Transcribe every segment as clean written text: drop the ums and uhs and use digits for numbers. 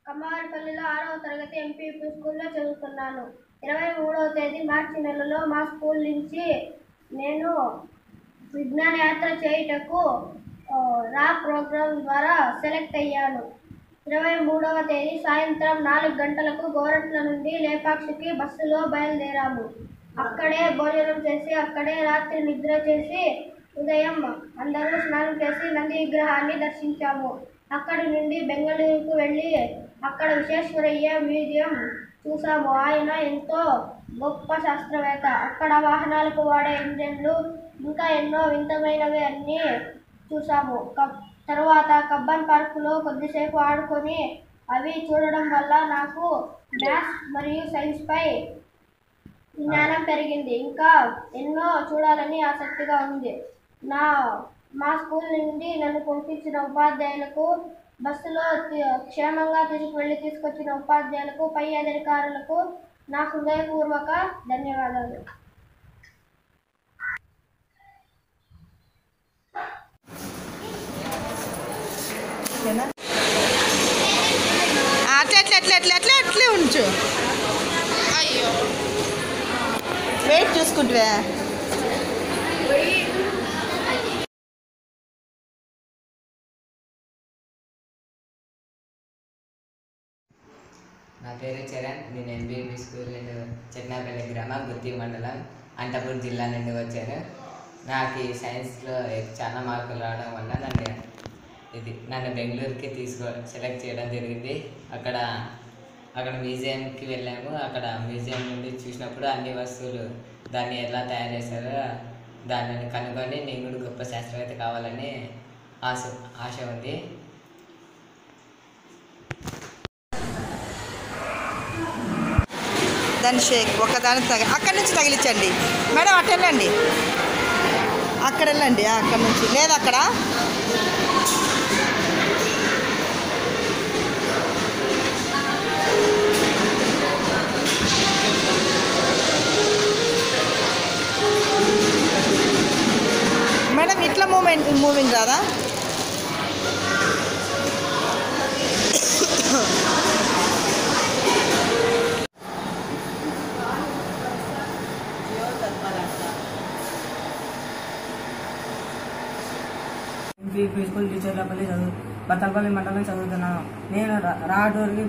కమ్మవారిపల్లిలో 6వ తరగతి ఎంపీపీ స్కూల్లో చదువుతున్నాను. 23వ తేదీ మార్చి నెలలో మా స్కూల్ నుంచి నేను విజ్ఞాన యాత్ర చేయుటకు రా ప్రోగ్రాం ద్వారా సెలెక్ట్ అయ్యాను. 23వ తేదీ సాయంత్రం 4 గంటలకు గోరంట్ల నుండి లేపాక్షికి బస్సులో బయలుదేరాము. అక్కడే భోజనం చేసి అక్కడే రాత్రి నిద్ర చేసి ఉదయం అందరూ స్నానం చేసి నంది విగ్రహాన్ని దర్శించాము. అక్కడి నుండి బెంగళూరుకు వెళ్ళి అక్కడ విశ్వేశ్వరయ్య మ్యూజియం చూసాము. ఆయన ఎంతో గొప్ప శాస్త్రవేత్త. అక్కడ వాహనాలకు వాడే ఇంజన్లు ఇంకా ఎన్నో వింతమైనవి అన్నీ చూసాము. తరువాత కబ్బన్ పార్కులో కొద్దిసేపు ఆడుకొని అవి చూడడం వల్ల నాకు మ్యాథ్స్ మరియు సైన్స్పై జ్ఞానం పెరిగింది. ఇంకా ఎన్నో చూడాలని ఆసక్తిగా ఉంది. మా స్కూల్ నుండి నన్ను పంపించిన ఉపాధ్యాయులకు, బస్సులో క్షేమంగా తీసుకువెళ్ళి తీసుకొచ్చిన ఉపాధ్యాయులకు, పై అధికారులకు నా హృదయపూర్వక ధన్యవాదాలు. అట్లే ఉంచు. అయ్యో వెయిట్ చూసుకుంటే నా పేరు చరణ్. నేను ఎంబీబీ స్కూల్ నుండి చెట్నాపల్లి గ్రామం, గుత్తి మండలం, అనంతపురం జిల్లా నుండి వచ్చాను. నాకు ఈ సైన్స్లో చాలా మార్కులు రావడం వల్ల నన్ను బెంగళూరుకి సెలెక్ట్ చేయడం జరిగింది. అక్కడ మ్యూజియంకి వెళ్ళాము. అక్కడ మ్యూజియం నుండి చూసినప్పుడు అన్ని వస్తువులు దాన్ని ఎలా తయారు చేశారో దాన్ని కనుగొని నేను కూడా గొప్ప శాస్త్రవేత్త కావాలని ఆశ ఉంది. దాని షేక్ ఒకదాని అక్కడి నుంచి తగిలించండి మేడం. అటు వెళ్ళండి, అక్కడ వెళ్ళండి. అక్కడ నుంచి లేదు అక్కడ మేడం. ఇట్లా మూవింగ్ రాదా? ఎంపీపీ స్కూల్ టీచర్లపల్లి బత్తలపల్లి మండలం చదువుతున్నాను. నేను రాడూరికి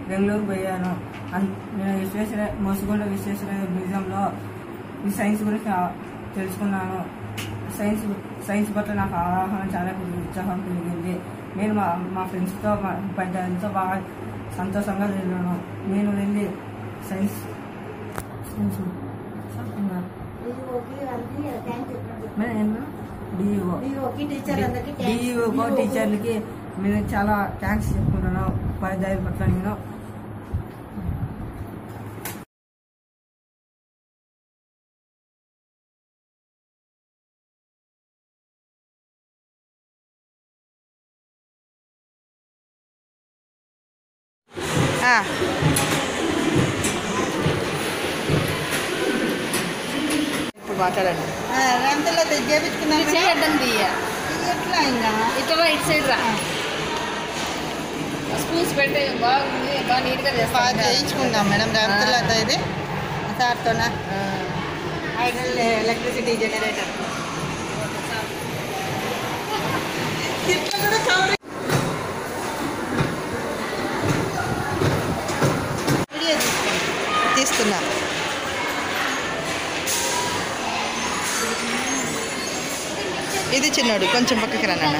బెంగళూరు పోయాను. నేను మోసుగొండ విశ్వేశ్వరయ్య మ్యూజియంలో ఈ సైన్స్ గురించి తెలుసుకున్నాను. సైన్స్ పట్ల నాకు అవగాహన చాలా ఉత్సాహం కలిగింది. నేను మా ఫ్రెండ్స్తో ఉపాధ్యాయులతో బాగా సంతోషంగా వెళ్ళాను. నేను వెళ్ళి సైన్స్ డిఈఓ టీచర్లకి నేను చాలా థ్యాంక్స్ చెప్పుకుంటున్నాను. ఉపాధ్యాయుల పట్ల నేను ఇప్పుడు మాట్లాడండి. ఎంతలో చేయించుకున్నాను ఎట్లా ఇంకా ఇట్లా ఇటు సైడ్ రా. స్కూల్స్ పెట్టే బాగుంది, బాగా నీట్గా చేయించుకుందాం మేడం. రేవంత్ ఇది సార్తోనా ఐడల్ ఎలక్ట్రిసిటీ జనరేటర్ ఇట్లా కూడా కవర్ తీస్తున్నా. ఇది చిన్నోడు కొంచెం పక్కకి రా నాన్న.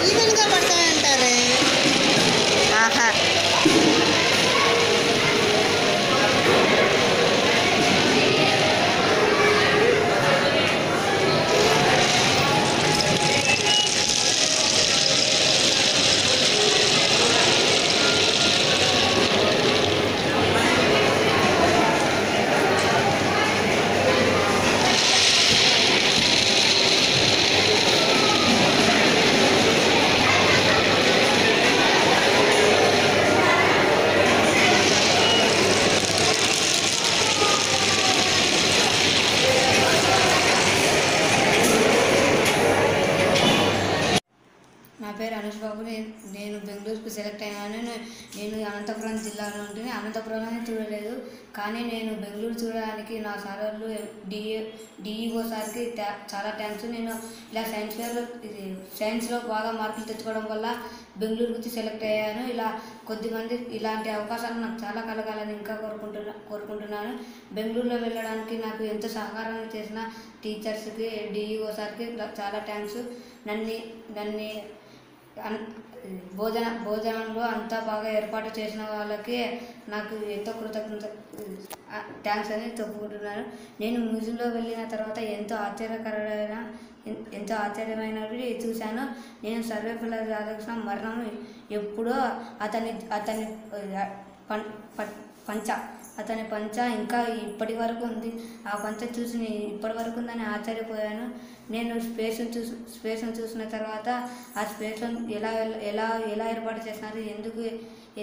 ఈవెన్గా పడతాయంటారే. ఆహా అనంతపురం జిల్లాలో ఉంటుంది. అనంతపురం చూడలేదు, కానీ నేను బెంగళూరు చూడడానికి నా సార్ వాళ్ళు డిఈఓ సార్కి చాలా థ్యాంక్స్. నేను ఇలా సైన్స్లో బాగా మార్కులు తెచ్చుకోవడం వల్ల బెంగళూరు గురించి సెలెక్ట్ అయ్యాను. ఇలా కొద్దిమంది ఇలాంటి అవకాశాలు నాకు చాలా కలగాలని ఇంకా కోరుకుంటున్నాను. బెంగళూరులో వెళ్ళడానికి నాకు ఎంతో సహకారం చేసిన టీచర్స్కి, డిఈఓ సార్కి చాలా థ్యాంక్స్. నన్ను భోజనంలో అంతా బాగా ఏర్పాటు చేసిన వాళ్ళకి నాకు ఎంతో థ్యాంక్స్ అని చెప్పుకుంటున్నాను. నేను మ్యూజియంలో వెళ్ళిన తర్వాత ఎంతో ఆశ్చర్యమైనవి చూశాను. నేను సర్వేపల్లి రాధాకృష్ణ మరణం ఎప్పుడో అతని పంచ ఇంకా ఇప్పటి వరకు ఉంది. ఆ పంచ చూసి ఇప్పటి వరకు ఉందని ఆశ్చర్యపోయాను. నేను స్పేస్ను చూసిన తర్వాత ఆ స్పేస్లో ఎలా ఏర్పాటు చేస్తున్నారు,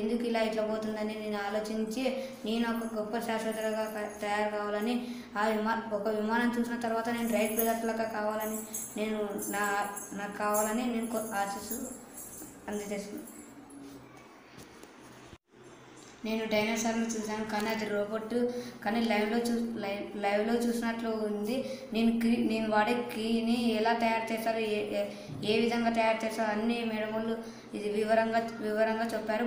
ఎందుకు ఇట్లా పోతుందని నేను ఆలోచించి నేను ఒక గొప్ప శాస్త్రవేత్తగా తయారు కావాలని ఒక విమానం చూసిన తర్వాత నేను రైట్ బ్రదర్స్లాగా కావాలని నాకు కావాలని నేను ఆశిస్తూ అందజేస్తున్నాను. నేను డైనోసార్ని చూశాను, కానీ అది రోబోట్, కానీ లైవ్లో చూసినట్లు ఉంది. నేను వాడే కీని ఎలా తయారు చేస్తారో, ఏ విధంగా తయారు చేస్తారో అన్ని మేడములు ఇది వివరంగా చెప్పారు.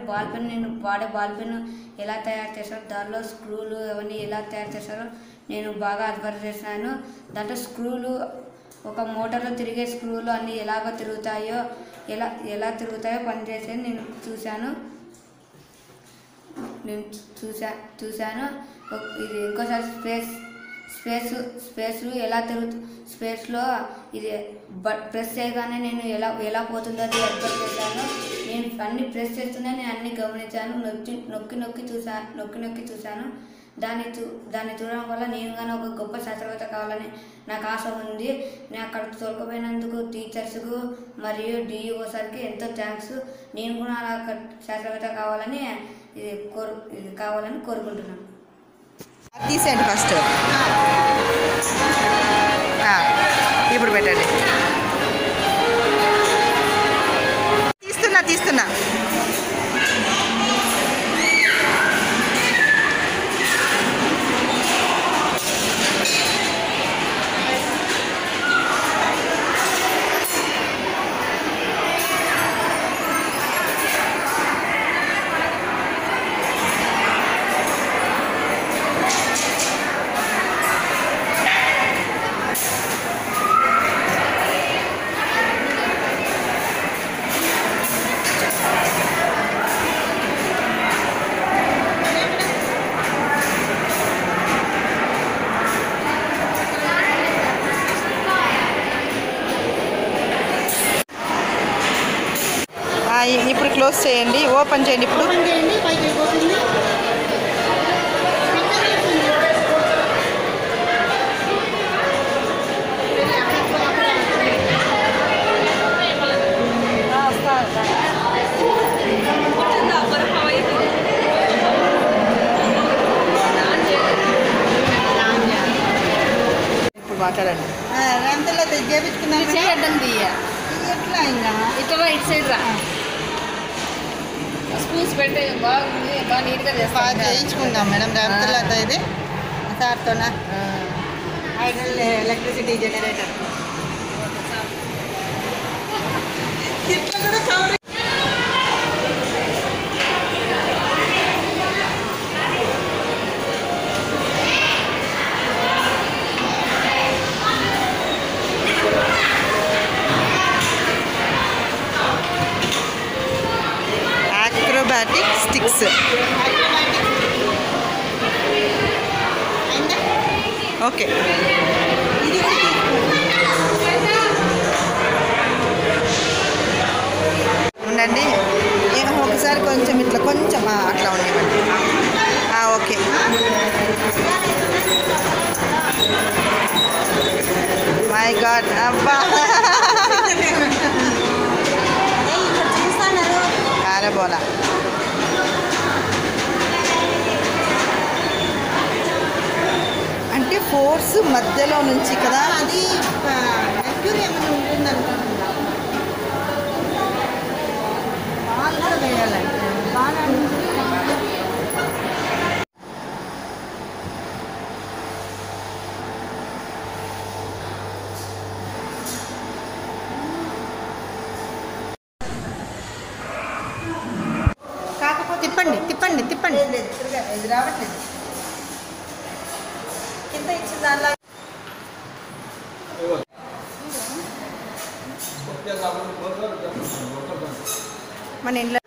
నేను వాడే బాల్ పెన్ ఎలా తయారు చేస్తారో, దానిలో స్క్రూలు అవన్నీ ఎలా తయారు చేస్తారో నేను బాగా అబ్జర్వ్ చేశాను. దాంట్లో స్క్రూలు, ఒక మోటార్లో తిరిగే స్క్రూలు అన్నీ ఎలా తిరుగుతాయో పనిచేసేది నేను చూశాను. ఇది ఇంకోసారి స్పేస్ ఎలా స్పేస్లో ఇది ప్రెస్ చేయగానే నేను ఎలా పోతుందో అది అబ్జర్వ్ చేశాను. నేను అన్ని ప్రెస్ చేస్తూనే నేను అన్ని గమనించాను. నొక్కి చూశాను. దాన్ని చూడడం వల్ల నేను కానీ ఒక గొప్ప శాస్త్రవేత్త కావాలని నాకు ఆశ ఉంది. నేను అక్కడికి తోలుకుపోయినందుకు టీచర్స్కు మరియు డిఈఓ సార్కి ఎంతో థ్యాంక్స్. నేను కూడా అలా శాస్త్రవేత్త కావాలని కోరుకుంటున్నాను. తీసేయండి ఫస్ట్, ఇప్పుడు పెట్టండి. తీస్తున్నా ఇప్పుడు క్లోజ్ చేయండి, ఓపెన్ చేయండి. ఇప్పుడు మాట్లాడండి. రేంతలో చేపించుకున్నాను. చేయద్దండి ఎట్లా ఇంకా ఇట్లా ఇటు సైడ్ రా. స్కూల్స్ పెట్టే బాగుంది, బాగా నీట్గా చేస్తాను. చేయించుకుందాం మేడం రేంతలో ఇది సార్తోనా ఐడల్ ఎలక్ట్రిసిటీ జనరేటర్ ఇట్లా కూడా కవర్. acrobatic sticks. Okay. ఉండండి, ఒకసారి కొంచెం ఇట్లా కొంచెం అట్లా ఉండేవండి. ఓకే. మై గాడ్, అబ్బా కారబోలా. అంటే ఫోర్స్ మధ్యలో నుంచి కదా, అది ఏమైనా ఉంటుంది అనుకుంటున్నా. బాల్ కూడా వేయాలంటే బాగా తిప్పండి ఇది రావట్లేదు కింద ఇచ్చిన దానిలా మన ఇంట్లో